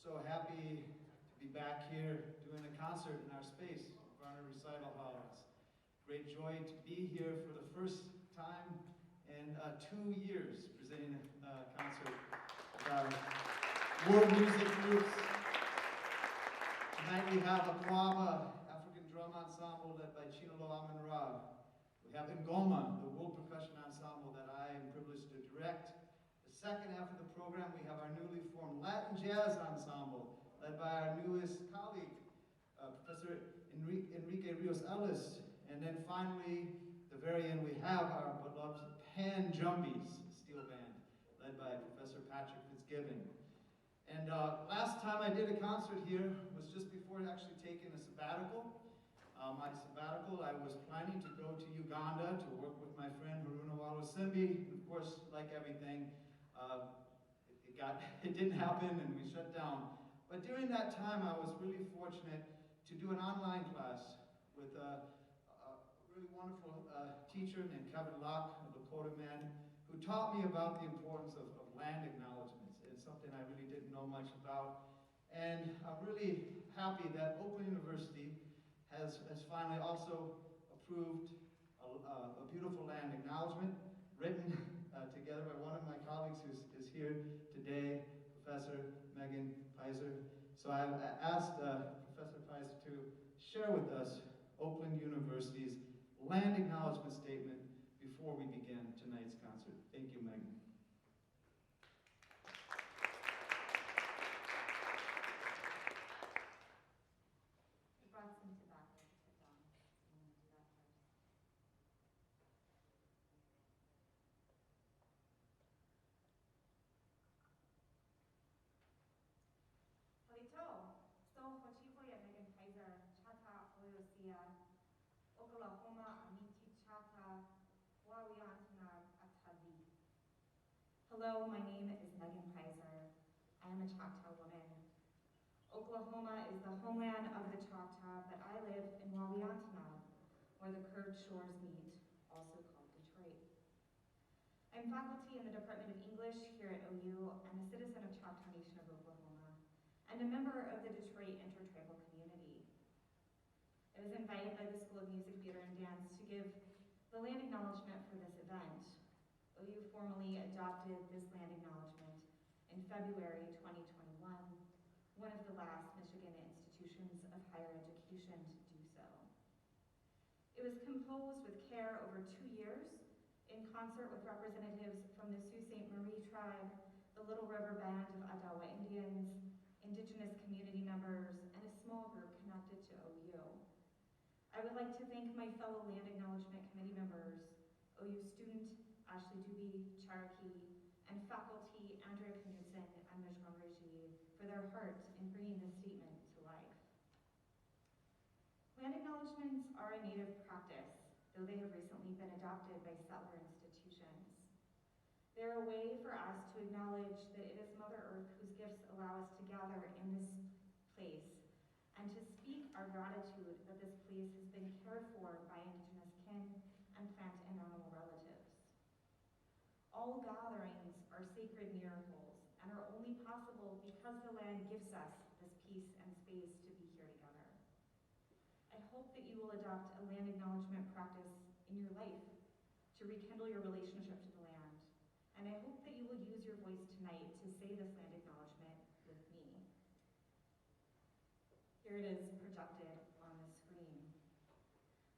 So happy to be back here doing a concert in our space, Varner Recital Hall. It's a great joy to be here for the first time in 2 years presenting a concert with our world music groups. Tonight we have a Kwaba, African drum ensemble led by Chinolo Amin-Ra. We have Ngoma, the world percussion ensemble that I am privileged to direct. The second half of the program, we have our newly formed Latin Jazz Ensemble, led by our newest colleague, Professor Enrique Rios Ellis. And then finally, the very end, we have our beloved Pan Jumbies steel band, led by Professor Patrick Fitzgibbon. And last time I did a concert here was just before actually taking a sabbatical. My sabbatical, I was planning to go to Uganda to work with my friend Haruna Walusimbi. And of course, like everything, it didn't happen and we shut down. But during that time, I was really fortunate to do an online class with a really wonderful teacher named Kevin Locke, a Lakota man, who taught me about the importance of land acknowledgements. It's something I really didn't know much about. And I'm really happy that Oakland University has finally also approved a beautiful land acknowledgement written together by one of my colleagues who is here today, Professor Megan Pizer. So I've asked Professor Pizer to share with us Oakland University's land acknowledgement statement before we begin tonight's concert. Thank you, Megan. I brought some tobacco to put down. I'm going to do that first. Halito, so Hochiko ya Megan Pizer, Chata Oyosia, Oklahoma Amiti Chata, Wawiantana Atavi. Hello, my name is Megan Pizer. I am a Choctaw woman. Oklahoma is the homeland of the Choctaw, but I live in Wawiantana, where the curved shores meet, also called Detroit. I'm faculty in the Department of English here at OU and a citizen of Choctaw Nation of Oklahoma, and a member of the Detroit Intertribal Community. I was invited by the School of Music, Theater, and Dance to give the land acknowledgement for this event. OU formally adopted this land acknowledgement in February 2021, one of the last Michigan institutions of higher education to do so. It was composed with care over 2 years in concert with representatives from the Sault Ste. Marie tribe, the Little River Band of Ottawa Indians, Indigenous community members, and a small group connected to OU. I would like to thank my fellow Land Acknowledgement Committee members, OU student Ashley Dubie, Cherokee, and faculty Andrea Knudsen and Mishkan Reggie for their heart in bringing this statement to life. Land acknowledgements are a native practice, though they have recently been adopted by settler institutions. They're a way for us to acknowledge that it is Mother Earth whose gifts allow us to gather in this place and to speak our gratitude that this place has been cared for by Indigenous kin and plant and animal relatives. All gatherings are sacred miracles and are only possible because the land gives us this peace and space to be here together. I hope that you will adopt a land acknowledgement practice in your life to rekindle your relationship to the land. And I hope that you will use your voice tonight to say this land acknowledgement with me. Here it is projected on the screen.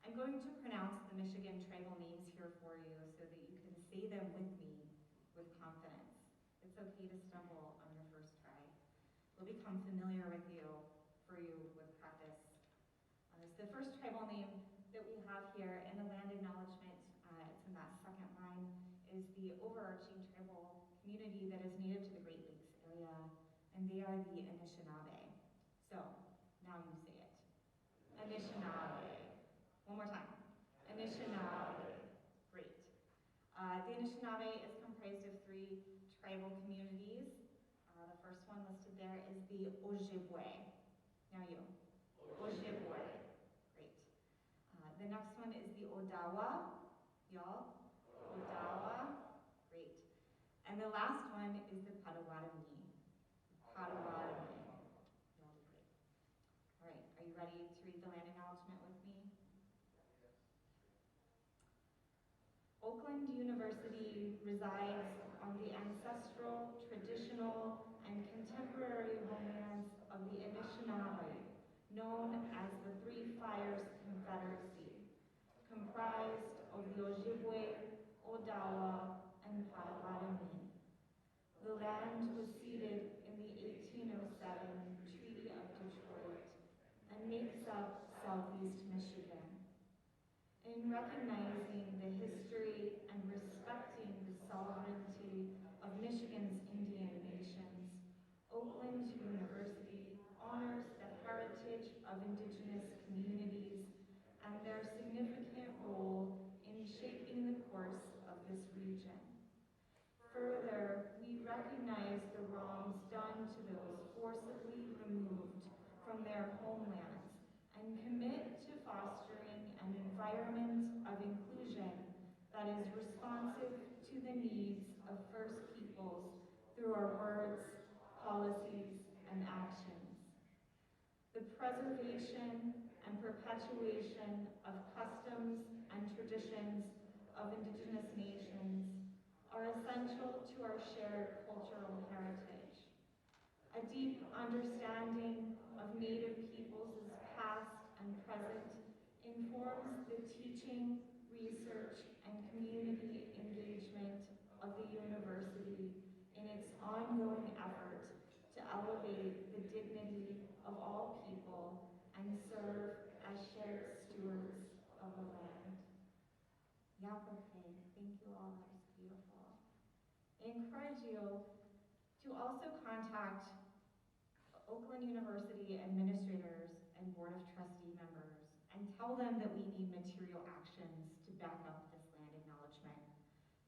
I'm going to pronounce the Michigan tribal names here for you so that you can say them with me with confidence. It's okay to stumble on your first try. They'll become familiar with you with practice. So the first tribal name that we have here in the land acknowledgement, it's in that second line, is the overarching tribal community that is native to the Great Lakes area, and they are the Anishinaabe. So, now you say it. Anishinaabe. One more time. Anishinaabe. Great. The Anishinaabe is comprised of 3 tribal communities. The first one listed there is the Ojibwe. Now you. Ojibwe. Great. The next one is the Odawa. Y'all? Odawa. Great. And the last one is the Potawatomi. Potawatomi. resides on the ancestral, traditional, and contemporary homelands of the Anishinaabe, known as the Three Fires Confederacy, comprised of the Ojibwe, Odawa, and Potawatomi. The land was ceded in the 1807 Treaty of Detroit and makes up southeast Michigan. In recognizing the history and respecting the sovereignty of Michigan's Indian nations, Oakland University honors the heritage of Indigenous communities and their significant role in shaping the course of this region. Further, we recognize the wrongs done to those forcibly removed from their homelands and commit to fostering an environment of inclusion that is responsive to the needs of First Peoples through our words, policies, and actions. The preservation and perpetuation of customs and traditions of Indigenous nations are essential to our shared cultural heritage. A deep understanding of Native peoples' past and present informs the teaching, research, and community engagement of the university in its ongoing effort to elevate the dignity of all people and serve as shared stewards of the land. Yapape, thank you all, that was beautiful. I encourage you to also contact Oakland University administrators and Board of Trustee members and tell them that we need material actions to back up this land acknowledgement,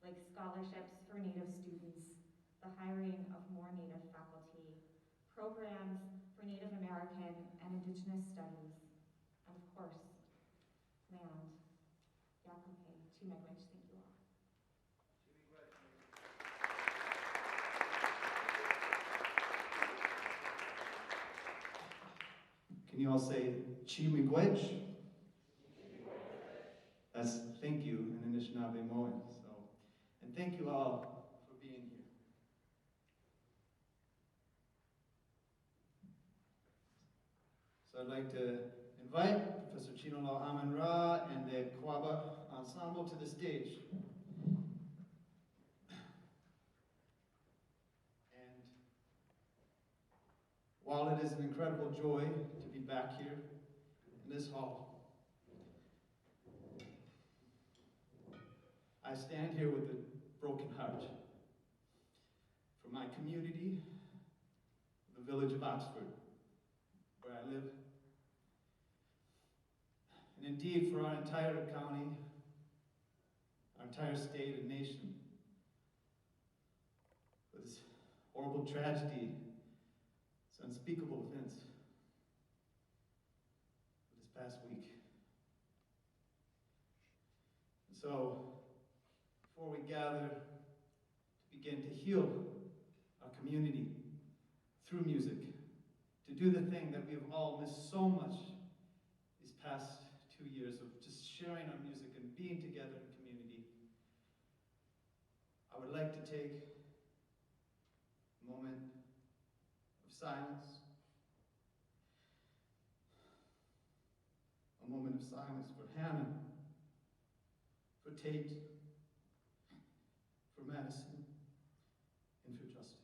like scholarships for Native students, the hiring of more Native faculty, programs for Native American and Indigenous studies, and of course, land. Yakupe, Chimegwich, thank you all. Can you all say Chimigwech? That's thank you in Anishinaabe Moan. And thank you all for being here. So I'd like to invite Professor Chinolo Aman-Ra and the Kwaba Ensemble to the stage. And while it is an incredible joy to be back here in this hall, I stand here with a broken heart for my community, the village of Oxford, where I live, and indeed for our entire county, our entire state and nation. For this horrible tragedy, this unspeakable events of this past week. And so, before we gather to begin to heal our community through music, to do the thing that we have all missed so much these past 2 years of just sharing our music and being together in community, I would like to take a moment of silence, a moment of silence for Hannah, for Tate, for Madison, and for Justin.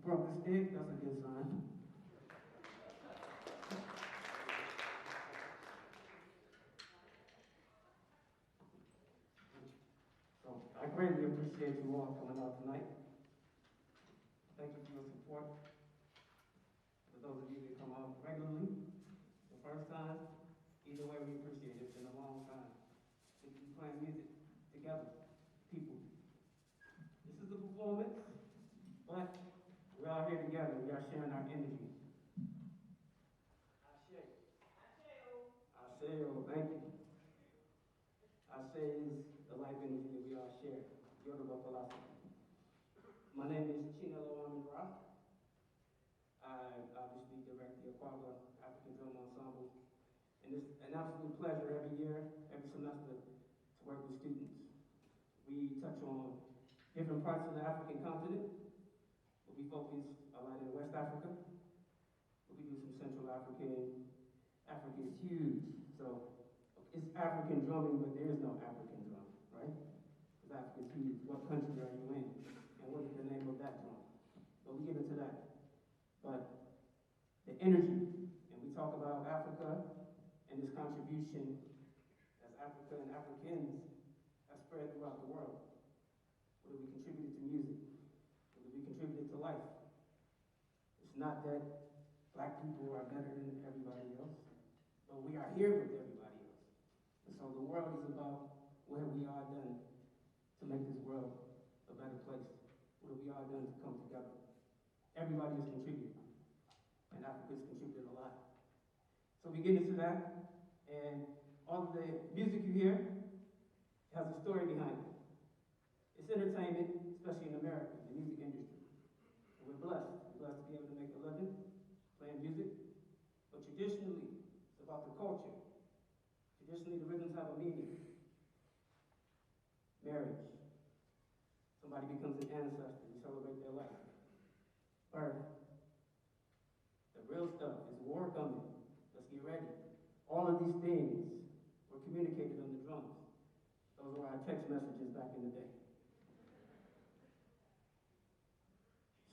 Broke the stick, that's a good sign. So I greatly appreciate you all coming out tonight. Thank you for your support. For those of you that come out regularly, the first time, either way we appreciate it. It's been a long time since we playing music together, people. This is a performance, but we're all here together. We are sharing our energy. Ashe, thank you. Ashe is the life energy that we all share. Yoruba philosophy. My name is Chinelo Amindra. I obviously direct the Aquaba African Drum Ensemble. And it's an absolute pleasure every year, every semester, to work with students. We touch on different parts of the African continent, but we focus a lot in West Africa. But we do some Central African. Africa is huge, so it's African drumming, but there is no African drum, right? Because Africa is huge. What country are you in? And what is the name of that drum? So we get into that. But the energy, and we talk about Africa and its contribution as Africa and Africans have spread throughout the world. What have we contributed to music? What have we contributed to life? It's not that black people are better than everybody else, but we are here with everybody else. And so the world is about what have we all done to make this world a better place? What have we all done to come together? Everybody has contributed, and Africa has contributed a lot. So we get into that, and all of the music you hear has a story behind it. It's entertainment, especially in America, the music industry. And we're blessed. We're blessed to be able to make a living playing music. But traditionally, it's about the culture. Traditionally, the rhythms have a meaning. Marriage. Somebody becomes an ancestor. We celebrate their life. Birth. The real stuff is war coming. Let's get ready. All of these things were communicated on the drums. Those were our text messages back in the day.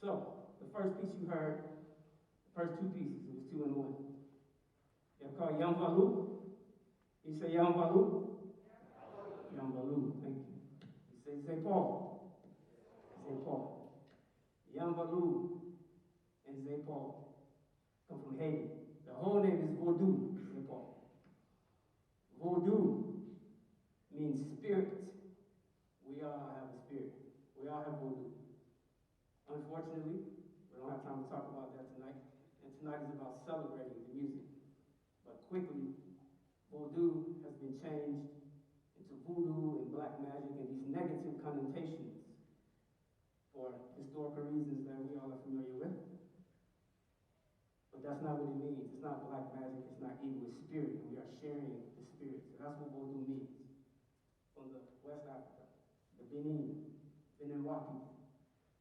So, the first piece you heard, the first two pieces, it was 2 in 1. They're called Yamvalu. You say Yamvalu? Yamvalu, thank you. You say Zepal. Zepal. Yamvalu and Zepal come from Haiti. The whole name is Vodou, Zepal. Vodou means spirit. We all have a spirit. We all have Vodou. Unfortunately, we don't have time to talk about that tonight. And tonight is about celebrating the music. But quickly, Vodou has been changed into voodoo and black magic and these negative connotations for historical reasons that we all are familiar with. But that's not what it means. It's not black magic, it's not evil, it's spirit, and we are sharing the spirit. So that's what Vodou means. From the West Africa, the Benin people.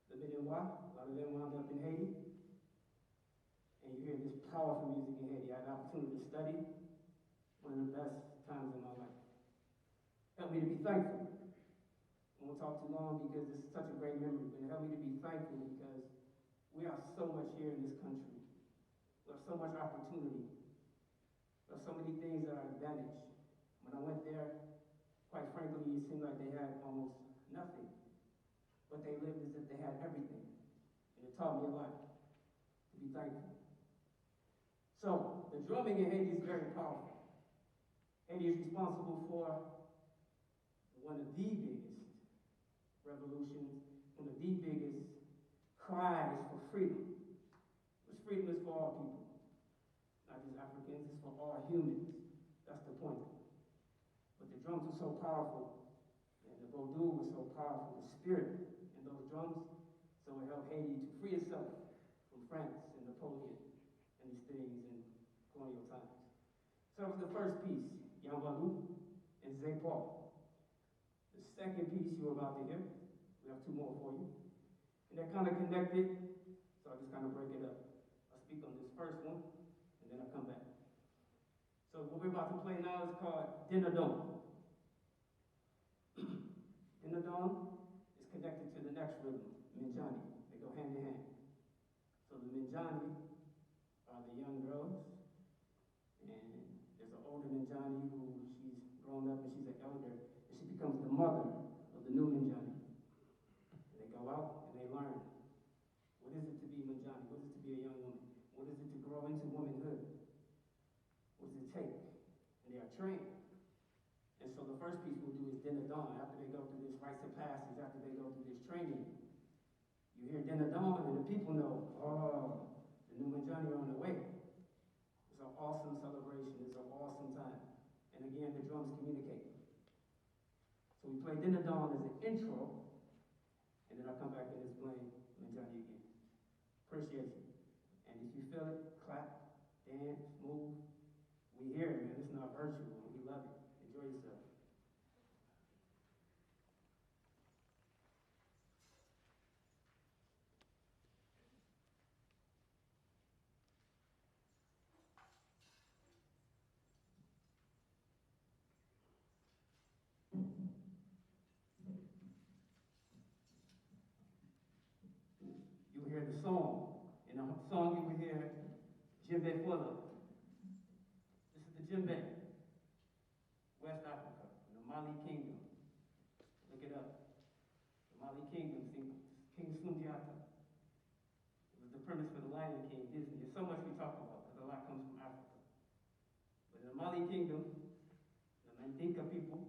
The Beninois, a lot of them wound up in Haiti. And you hear this powerful music in Haiti. I had the opportunity to study. One of the best times in my life. Helped me to be thankful. I won't talk too long because it's such a great memory, but it helped me to be thankful because we have so much here in this country. We have so much opportunity. We have so many things that are advantage. When I went there, quite frankly, it seemed like they had almost nothing. But they lived as if they had everything. And it taught me a lot to be thankful. So, the drumming in Haiti is very powerful. Haiti is responsible for one of the biggest revolutions, one of the biggest cries for freedom. Because freedom is for all people. Not just Africans, it's for all humans. That's the point. But the drums were so powerful, and the Vodou was so powerful, the spirit in those drums, so it helped Haiti to free itself from France and Napoleon and these things in colonial times. So that was the first piece, Yamvalu and Zepal. The second piece you're about to hear, we have 2 more for you. And they're kind of connected, so I'll just kind of break it up. I'll speak on this first one, and then I'll come back. So what we're about to play now is called Dinadon. Dinadon is connected to the next rhythm, Minjani. They go hand in hand. Johnny are the young girls, and there's an older Johnny who she's grown up and she's an elder, and she becomes the mother of the new Johnny. And they go out and they learn. What is it to be Johnny? What is it to be a young woman? What is it to grow into womanhood? What does it take? And they are trained. And so the first piece we'll do is dinner dawn. After they go through this rites of passage, after they go through this training, you hear dinner dawn, and the people know, oh, the new Johnny are on the way. It's an awesome celebration. It's an awesome time. And again, the drums communicate. So we play dinner dawn as an intro, and then I'll come back and explain Johnny again. Appreciate you. And if you feel it, clap, dance, move. We hear it, man. It's not virtual. We love it. Enjoy yourself. You hear the song. In the song you will hear Djembe Fuller. This is the Djembe. West Africa, the Mali Kingdom. Look it up. The Mali Kingdom, King Sundiata. It was the premise for the Lion King, Disney. There's so much we talk about because a lot comes from Africa. But in the Mali Kingdom, the Mandinka people,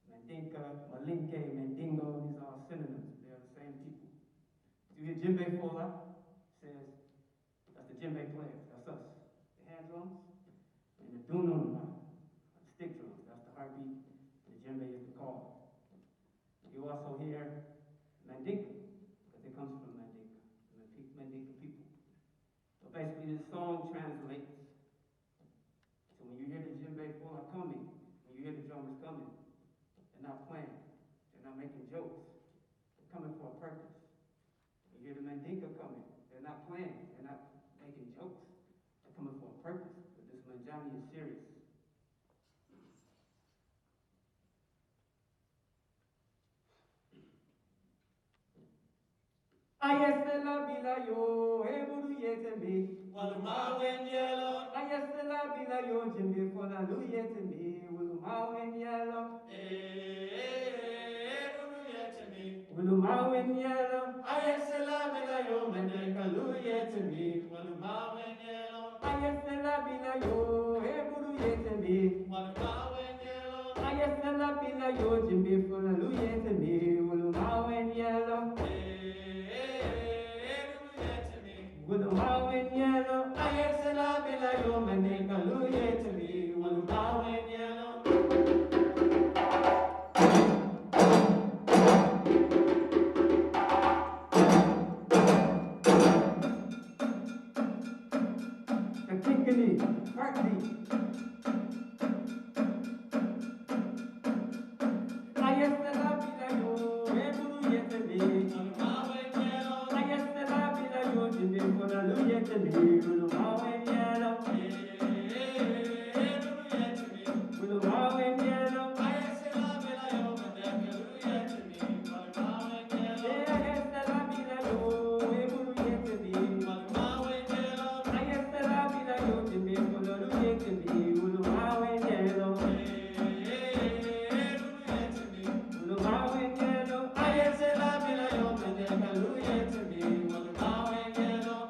Mandinka, Malinke, Mandingo, these are all synonyms. They are the same people. You hear Djembe Fola, says, that's the Djembe players, that's us. The hand drums, and the dunun, stick drums, that's the heartbeat, and the djembe is the call. You also hear Mandinka, because it comes from Mandinka, the Mandinka people. So basically this song translates, so when you hear the djembe full coming, when you hear the drummers coming, they're not playing, they're not making jokes, they're coming for a purpose. When you hear the Mandinka coming, they're not playing, they're not making jokes, they're coming for a purpose, but this Manjani is serious. Ayesela bila yo, eburu yetemi. Waluma wenyelo. Ayesela bila yo, jimbe fola lu yetemi. Waluma wenyelo. Eburu yetemi. Waluma wenyelo. Ayesela bila yo, mendeka lu yetemi. Waluma wenyelo. Ayesela bila yo, eburu yetemi. Waluma wenyelo. Ayesela bila yo, jimbe fola lu yetemi. Waluma wenyelo. With a wow in yellow, I guess I love it like you, my nigga, Louis to me. With a wow in yellow. The tinkany, heartbeat. I guess I love it like you, Louis to me. With a wow in yellow. I guess I love it like you, Jimmy, for the Louis to me. With a wow in yellow. With a wow in yellow. I guess I love it like you, but they're Louis to me. With a wow in yellow. Yeah, I guess I love it like you, Louis to me. With a wow in yellow. I guess I love it like you, Jimmy, for the Louis to me. With a wow in yellow. With a wow in yellow. I guess I love it like you, but they're Louis to me. With a wow in yellow.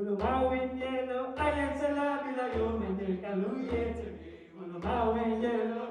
Ulu mawe yelo, ayan sala bila yo mende kaluye tebe. Ulu mawe yelo.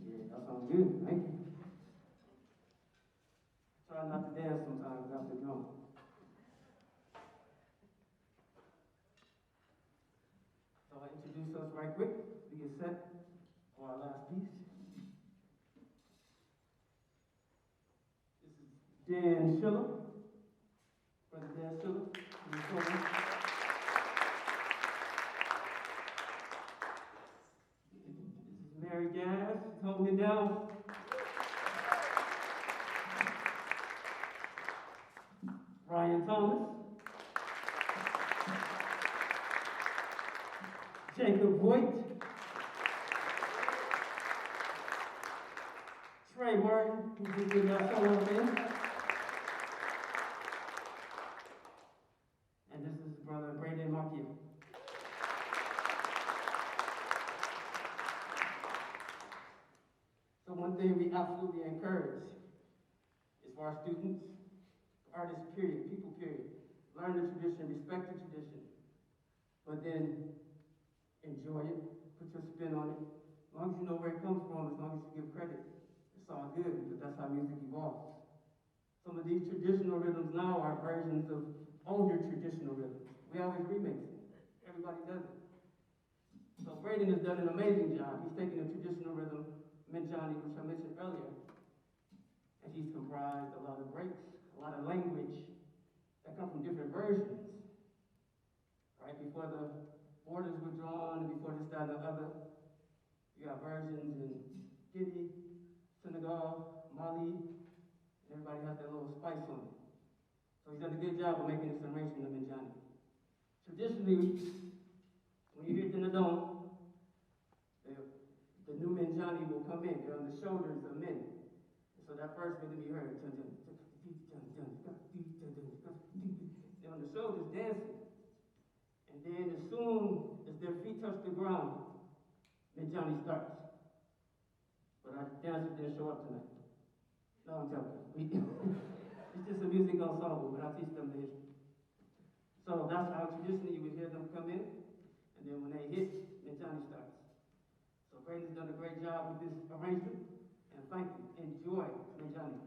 Yeah, that sounds good. Thank you. Try not to dance sometimes after drum. So I'll introduce us right quick. We get set for our last piece. This is Dan Schiller. Brother Dan Schiller. Mary Jazz, hold me down. Ryan Thomas. Jacob Voigt. Trey Martin, who did that solo thing. And this is Brother Brandon Markey. So one thing we absolutely encourage is for our students, artists period, people period, learn the tradition, respect the tradition, but then enjoy it, put your spin on it. As long as you know where it comes from, as long as you give credit, it's all good because that's how music evolves. Some of these traditional rhythms now are versions of older traditional rhythms. We always remix it. Everybody does it. So Braden has done an amazing job. He's taken a traditional rhythm, Johnny, which I mentioned earlier, and he's comprised a lot of breaks, a lot of language that come from different versions. Right before the borders were drawn, and before this, that, and the other, you got versions in Guinea, Senegal, Mali, Everybody has that little spice on it. So he's done a good job of making this arrangement of Johnny. Traditionally, when you hear Dinadon, the new Johnny will come in. They're on the shoulders of men. And so that first rhythm you heard, they're on the shoulders dancing. And then as soon as their feet touch the ground, Johnny starts. But our dancer didn't show up tonight. No, I'm joking. It's just a music ensemble, but I teach them the history. So that's how traditionally you would hear them come in, and then when they hit, Johnny starts. So Braden's done a great job with this arrangement, and thank you. Enjoy Johnny.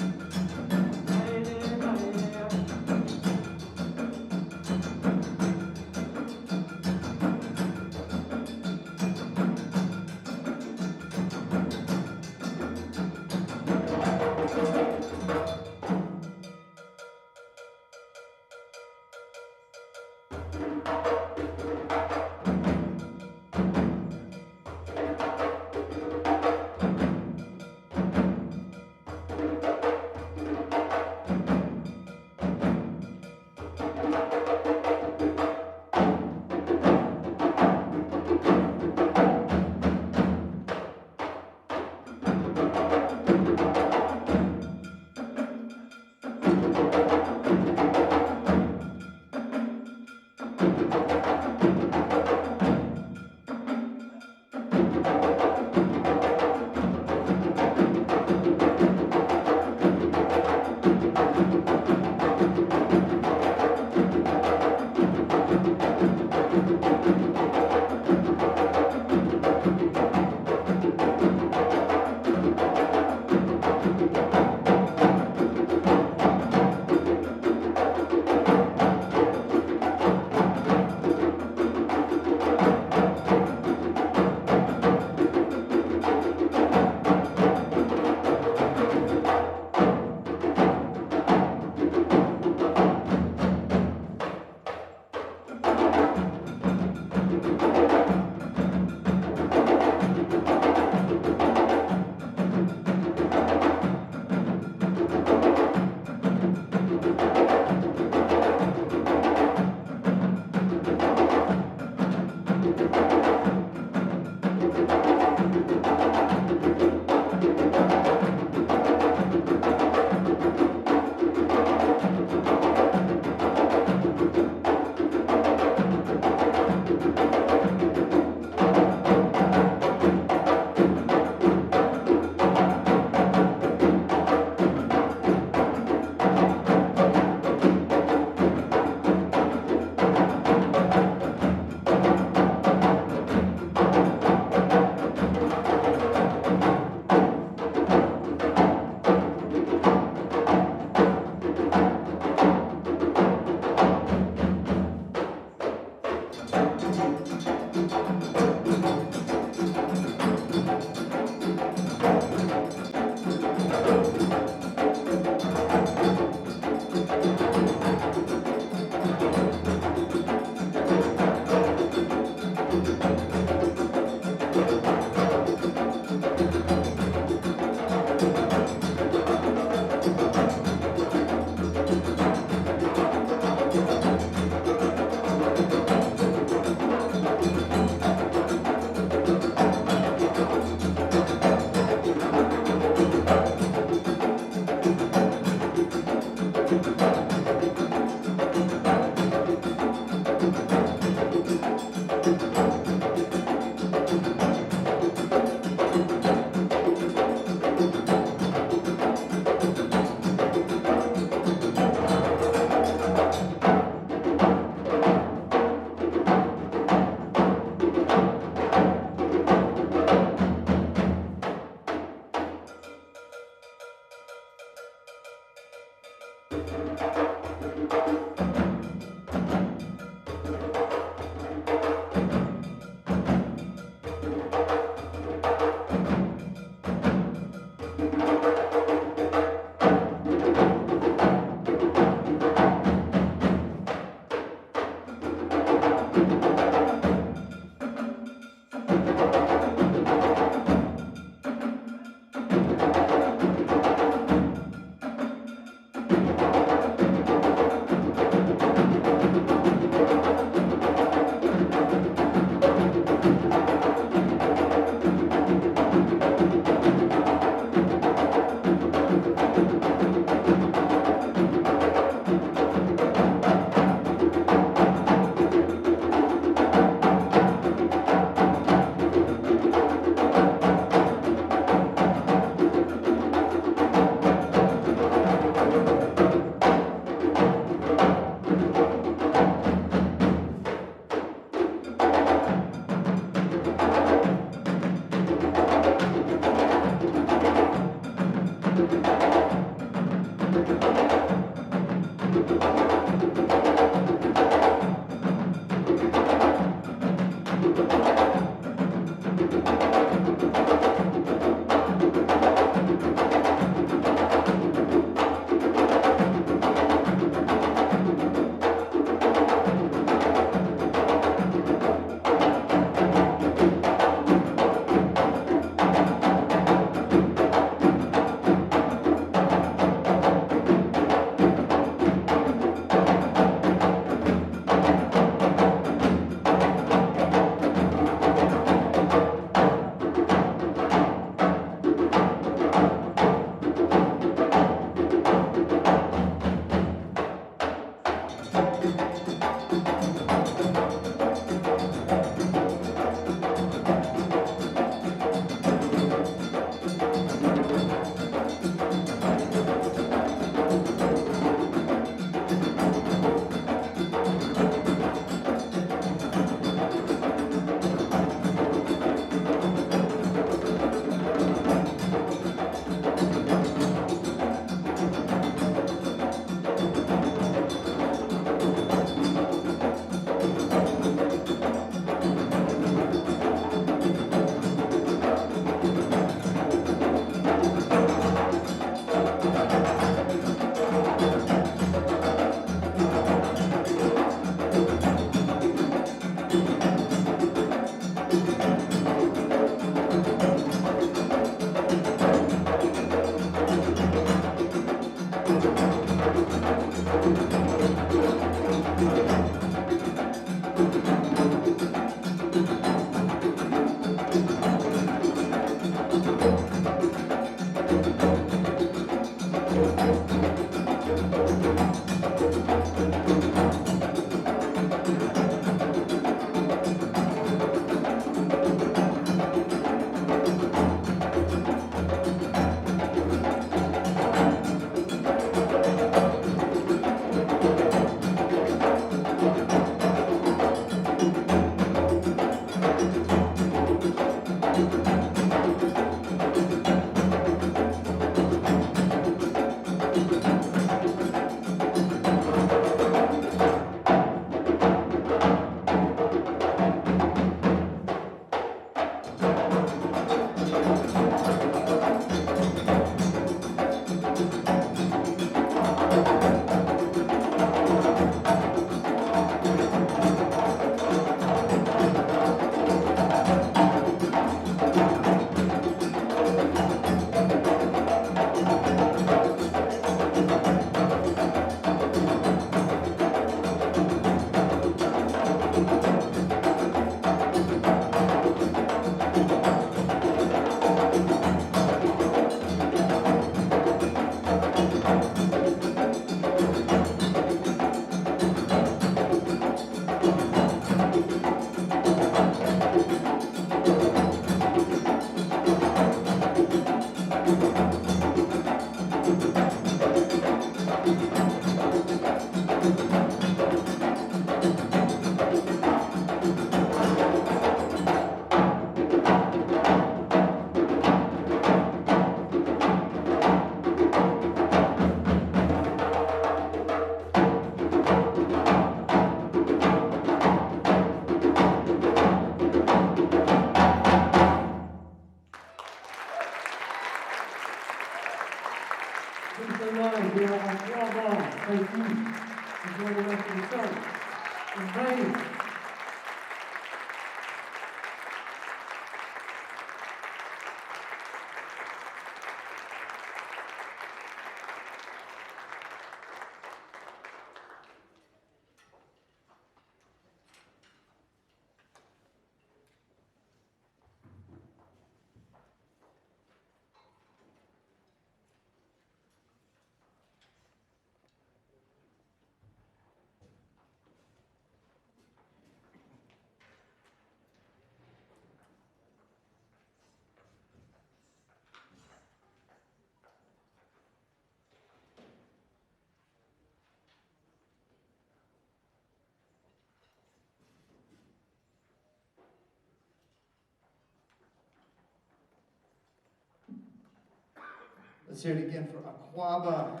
Let's hear it again for Aquaba.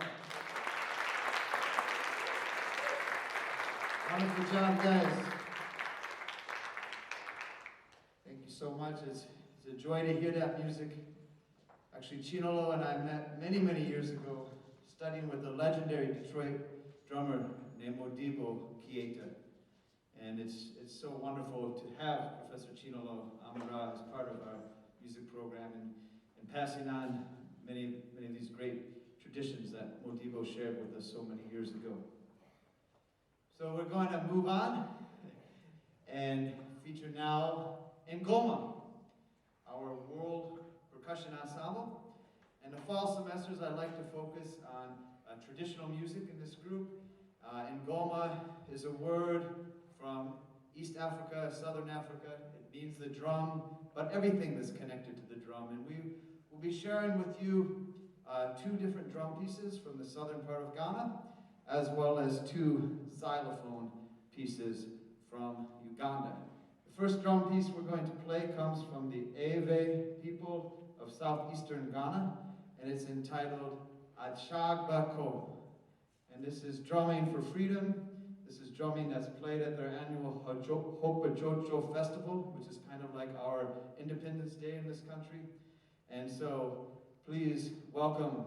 Wonderful job, guys. Thank you so much. It's a joy to hear that music. Actually, Chinolo and I met many, many years ago studying with the legendary Detroit drummer named Modibo Kieta. And it's so wonderful to have Professor Chinolo Amara as part of our music program and passing on many of these great traditions that Modibo shared with us so many years ago. So we're going to move on and feature now Ngoma, our world percussion ensemble. In the fall semesters, I like to focus on traditional music in this group. Ngoma is a word from East Africa, Southern Africa. It means the drum, but everything that's connected to the drum. And we will be sharing with you 2 different drum pieces from the southern part of Ghana, as well as 2 xylophone pieces from Uganda. The first drum piece we're going to play comes from the Ewe people of southeastern Ghana, and it's entitled Achagbako. And this is drumming for freedom. This is drumming that's played at their annual Hopajojo festival, which is kind of like our Independence Day in this country. And so, please welcome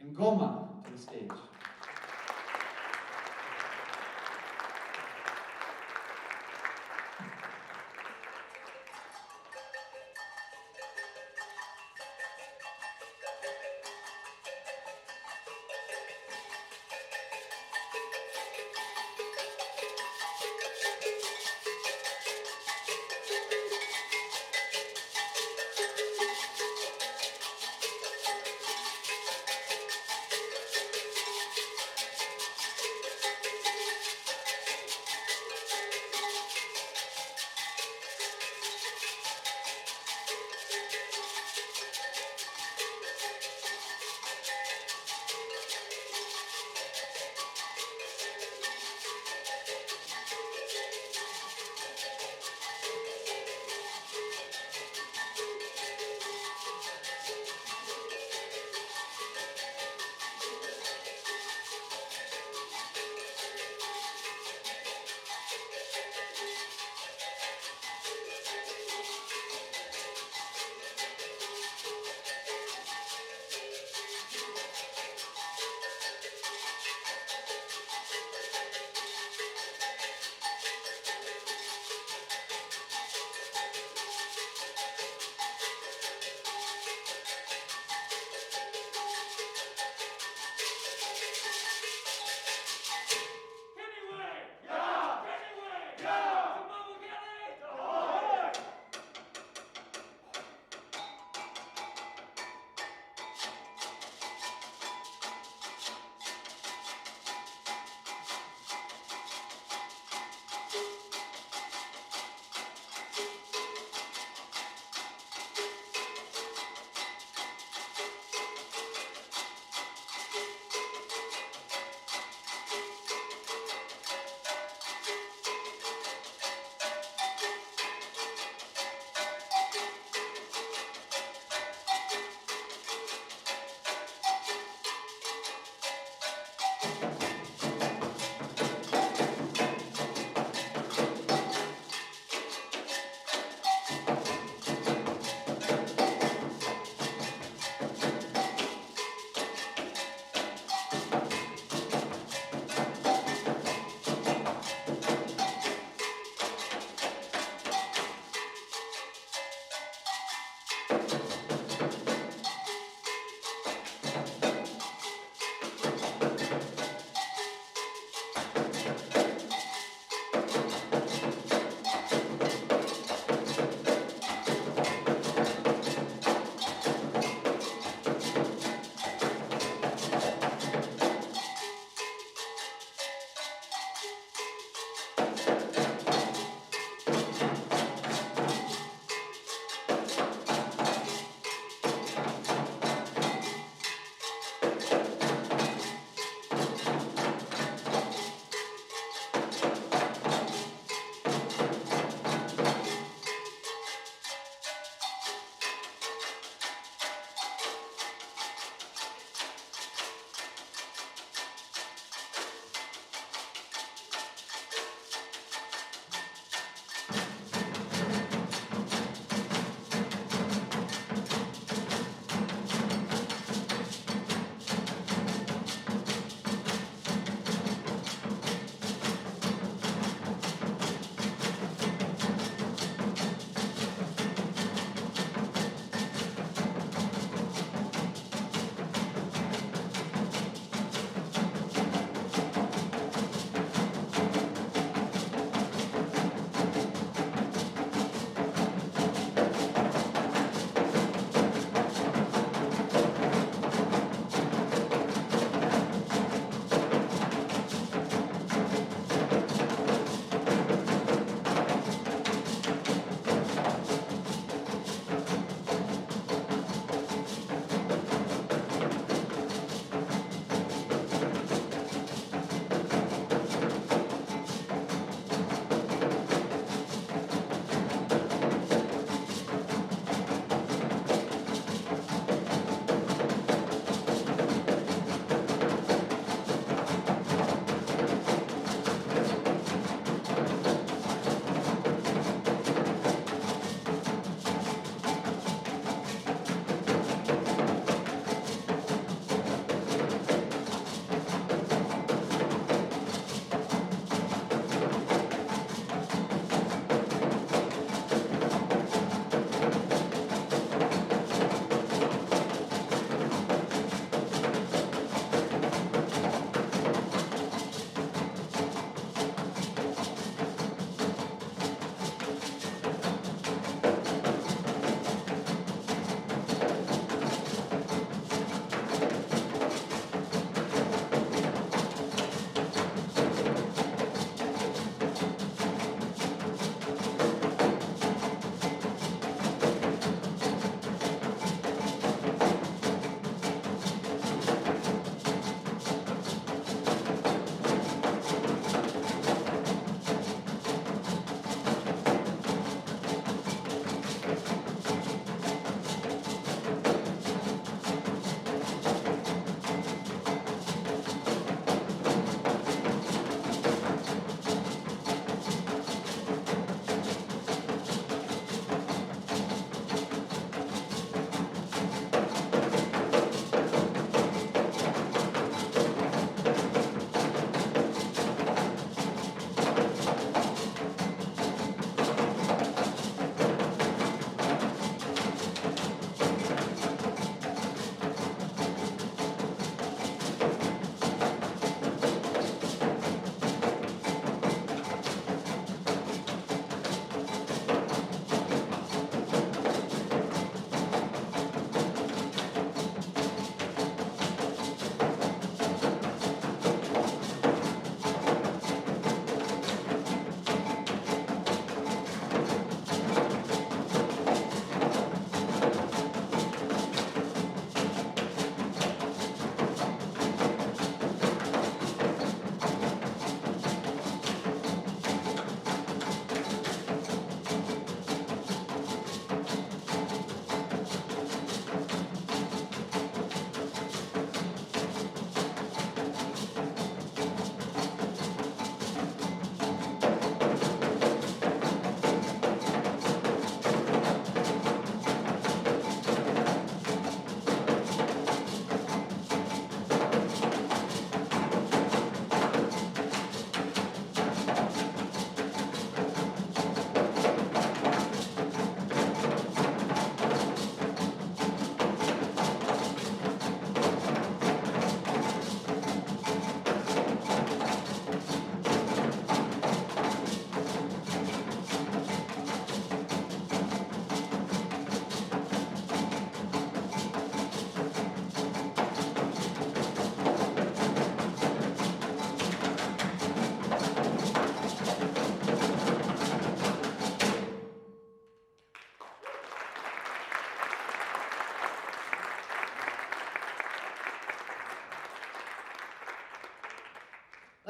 Ngoma to the stage.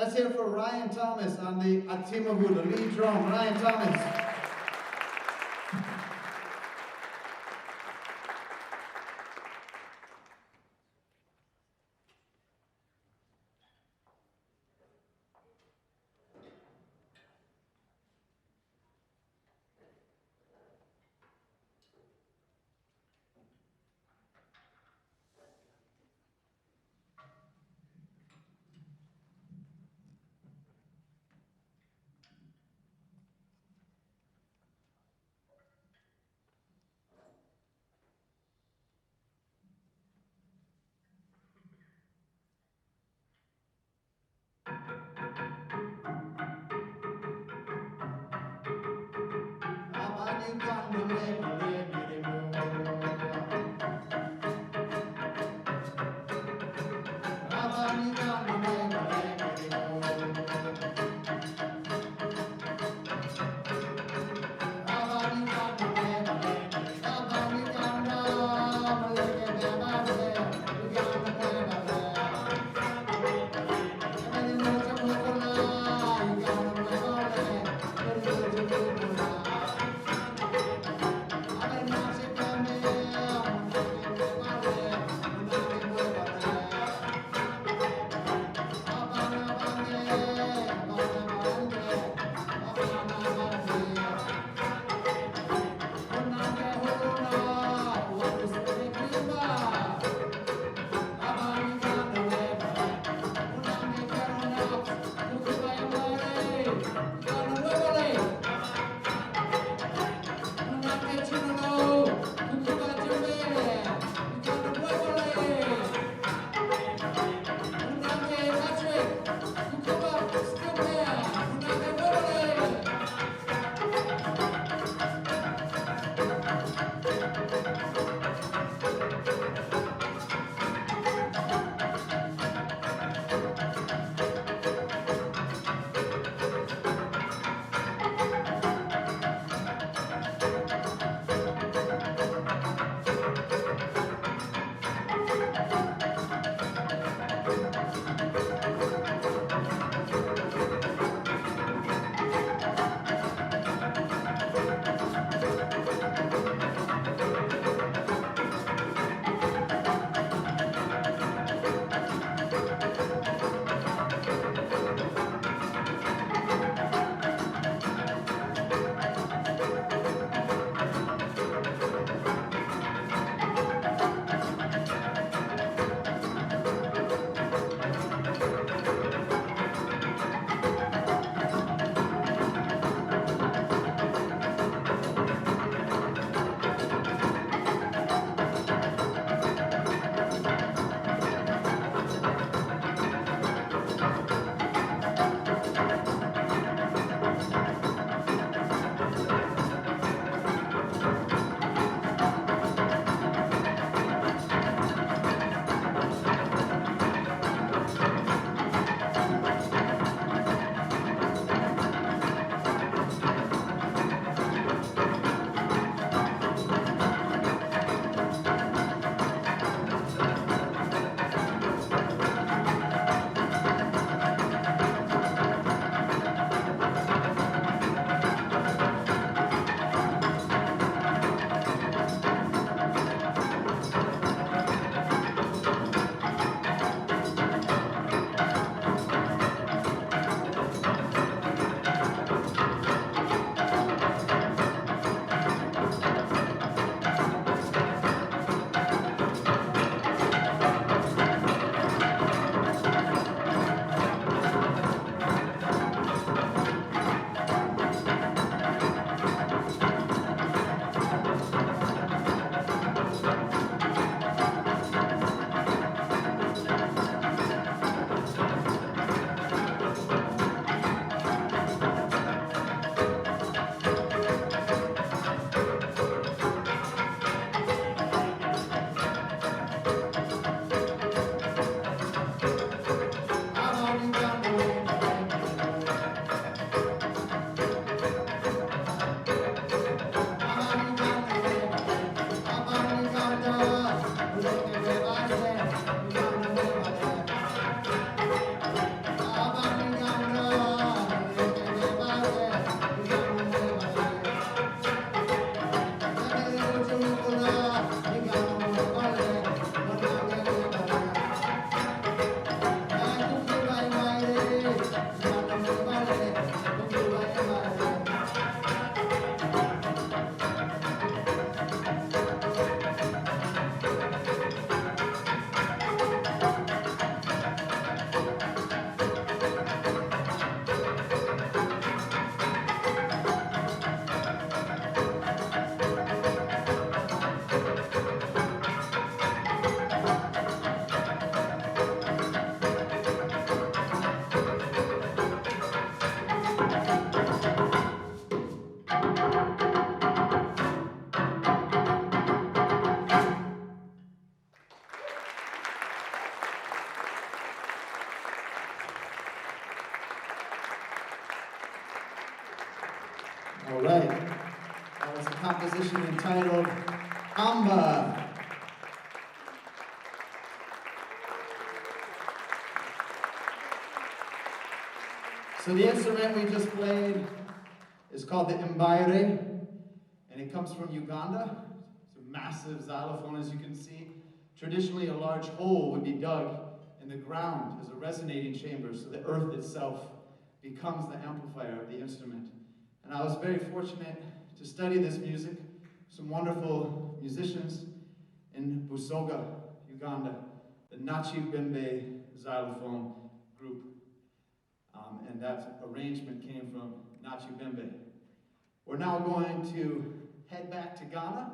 Let's hear it for Ryan Thomas on the Atimavu, the lead drum. Ryan Thomas. right. That was a composition entitled Amba. So the instrument we just played is called the mbaire, and it comes from Uganda. It's a massive xylophone, as you can see. Traditionally, a large hole would be dug in the ground as a resonating chamber, so the earth itself becomes the amplifier of the instrument. And I was very fortunate to study this music. Some wonderful musicians in Busoga, Uganda, the Nachi Bembe xylophone group. And that arrangement came from Nachi Bembe. We're now going to head back to Ghana,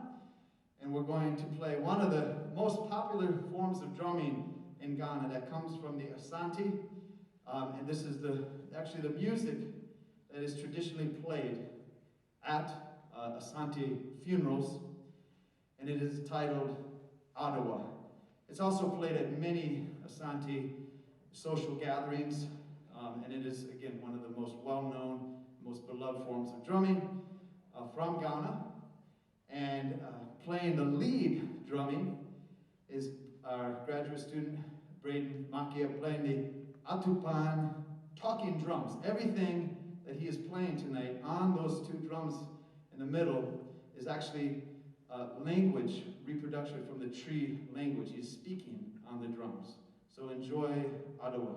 and we're going to play one of the most popular forms of drumming in Ghana that comes from the Asante. And this is actually the music that is traditionally played at Asante funerals, and it is titled Ottawa. It's also played at many Asante social gatherings, and it is, again, one of the most well-known, most beloved forms of drumming from Ghana. And playing the lead drumming is our graduate student, Braden Makia, playing the Atupan talking drums. Everything that he is playing tonight on those two drums in the middle is actually language reproduction from the tree language. He's speaking on the drums. So enjoy Ottawa.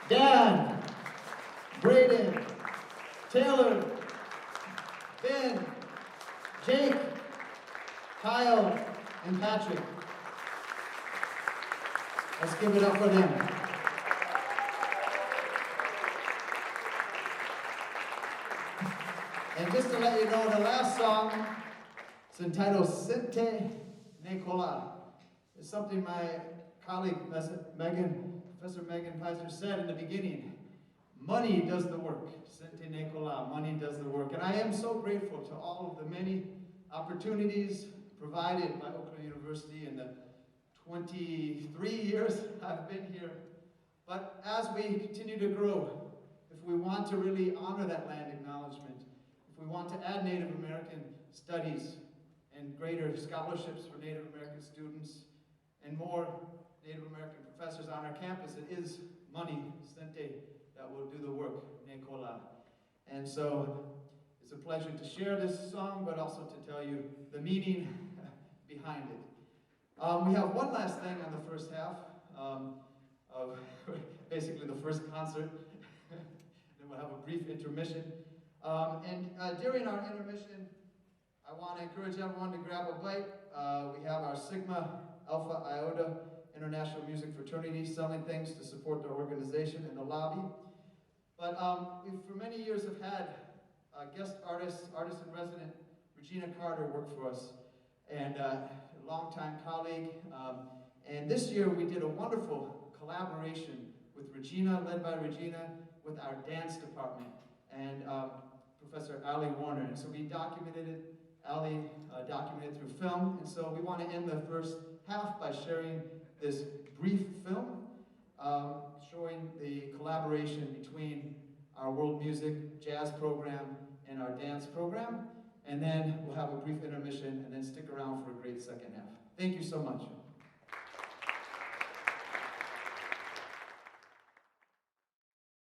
Dan, Braden, Taylor, Ben, Jake, Kyle, and Patrick. Let's give it up for them. And just to let you know, the last song is entitled Sente Nicola. It's something my colleague, Professor Megan Pfizer said in the beginning. Money does the work. Sente Nicola, money does the work. And I am so grateful to all of the many opportunities provided by Oakland University in the 23 years I've been here. But as we continue to grow, if we want to really honor that land acknowledgement, if we want to add Native American studies and greater scholarships for Native American students and more Native American professors on our campus, it is money, Sente, that will do the work, Nicola. And so it's a pleasure to share this song, but also to tell you the meaning behind it. We have one last thing on the first half of basically the first concert. Then we'll have a brief intermission. During our intermission, I want to encourage everyone to grab a bite. We have our Sigma Alpha Iota International Music Fraternity selling things to support their organization in the lobby. But we, for many years, have had guest artist in resident, Regina Carter, work for us, and a longtime colleague. And this year we did a wonderful collaboration with Regina, led by Regina, with our dance department and Professor Ali Warner. And so we documented it. Ali documented it through film. And so we want to end the first half by sharing this brief film showing the collaboration between our world music jazz program and our dance program. And then we'll have a brief intermission and then stick around for a great second half. Thank you so much.